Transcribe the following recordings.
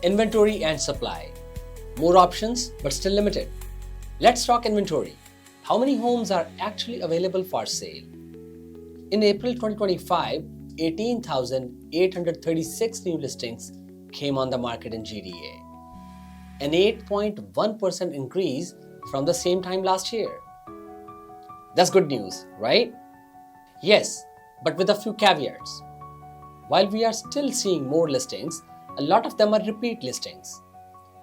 Inventory and supply. More options, but still limited. Let's talk inventory. How many homes are actually available for sale? In April 2025, 18,836 new listings came on the market in GTA, an 8.1% increase from the same time last year. That's good news, right? Yes, but with a few caveats. While we are still seeing more listings, a lot of them are repeat listings.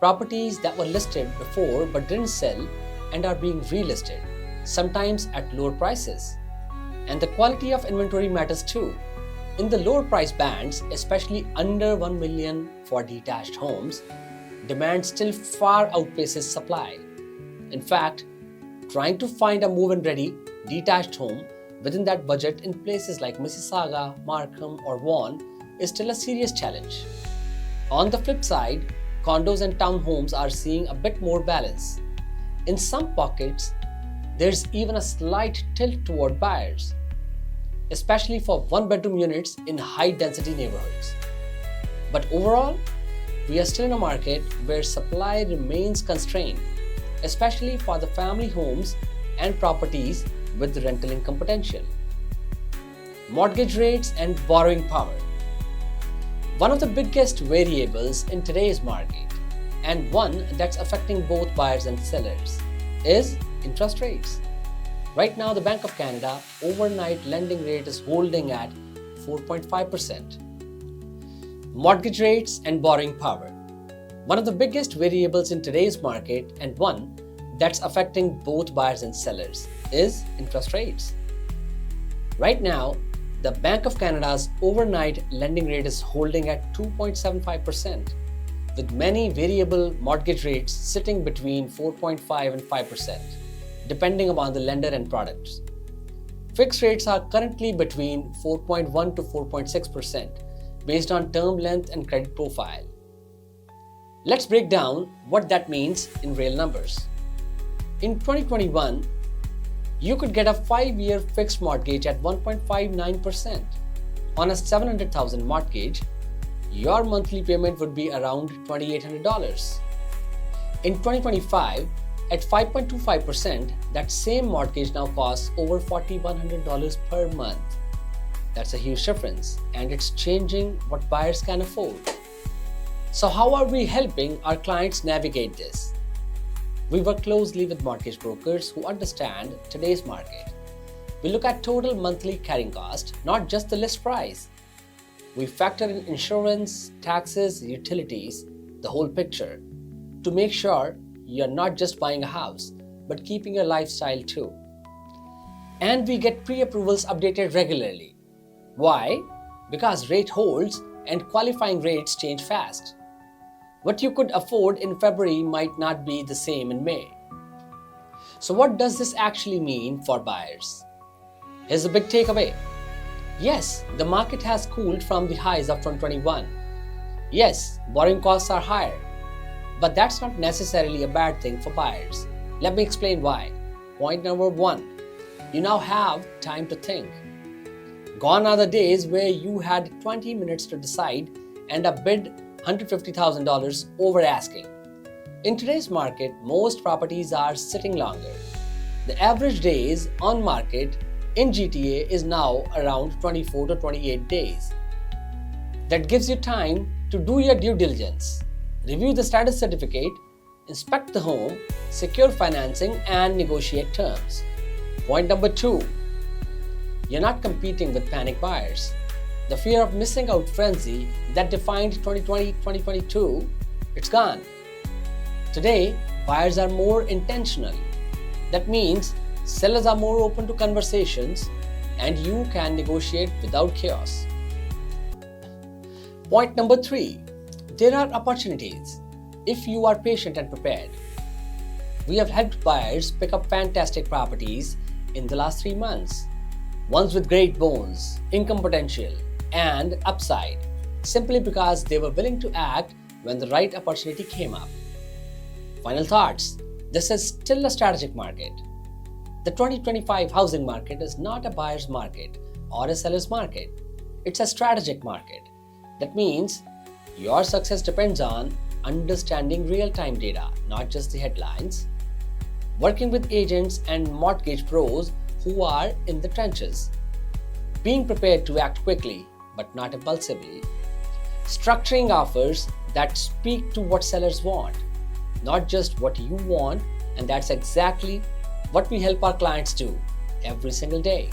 Properties that were listed before but didn't sell and are being relisted, sometimes at lower prices. And the quality of inventory matters too. In the lower price bands, especially under 1 million for detached homes, demand still far outpaces supply. In fact, trying to find a move-in ready detached home within that budget in places like Mississauga, Markham, or Vaughan is still a serious challenge. On the flip side, condos and townhomes are seeing a bit more balance. In some pockets, there's even a slight tilt toward buyers, especially for one-bedroom units in high-density neighborhoods. But overall, we are still in a market where supply remains constrained, especially for the family homes and properties with rental income potential. Mortgage rates and borrowing power. One of the biggest variables in today's market, and one that's affecting both buyers and sellers, is interest rates. Right now, the Bank of Canada overnight lending rate is holding at 4.5%. Mortgage rates and borrowing power. One of the biggest variables in today's market, and one that's affecting both buyers and sellers, is interest rates. Right now, the Bank of Canada's overnight lending rate is holding at 2.75%, with many variable mortgage rates sitting between 4.5 and 5%, depending upon the lender and products. Fixed rates are currently between 4.1 to 4.6%, based on term length and credit profile. Let's break down what that means in real numbers. In 2021, you could get a 5-year fixed mortgage at 1.59%. On a $700,000 mortgage, your monthly payment would be around $2,800. In 2025, at 5.25%, that same mortgage now costs over $4,100 per month. That's a huge difference, and it's changing what buyers can afford. So how are we helping our clients navigate this? We work closely with mortgage brokers who understand today's market. We look at total monthly carrying cost, not just the list price. We factor in insurance, taxes, utilities, the whole picture, to make sure you're not just buying a house, but keeping your lifestyle too. And we get pre-approvals updated regularly. Why? Because rate holds and qualifying rates change fast. What you could afford in February might not be the same in May. So what does this actually mean for buyers? Here's a big takeaway. Yes, the market has cooled from the highs of 2021. Yes, borrowing costs are higher. But that's not necessarily a bad thing for buyers. Let me explain why. Point number 1. You now have time to think. Gone are the days where you had 20 minutes to decide and a bid $150,000 over asking. In today's market, most properties are sitting longer. The average days on market in GTA is now around 24 to 28 days. That gives you time to do your due diligence, review the status certificate, inspect the home, secure financing, and negotiate terms. Point number 2. You're not competing with panic buyers. The fear of missing out frenzy that defined 2020-2022, it's gone. Today, buyers are more intentional. That means sellers are more open to conversations and you can negotiate without chaos. Point number 3. There are opportunities if you are patient and prepared. We have helped buyers pick up fantastic properties in the last 3 months. Ones with great bones, income potential, and upside, simply because they were willing to act when the right opportunity came up. Final thoughts. This is still a strategic market. The 2025 housing market is not a buyer's market or a seller's market. It's a strategic market. That means your success depends on understanding real-time data, not just the headlines, working with agents and mortgage pros who are in the trenches, being prepared to act quickly but not impulsively, structuring offers that speak to what sellers want, not just what you want, and that's exactly what we help our clients do every single day.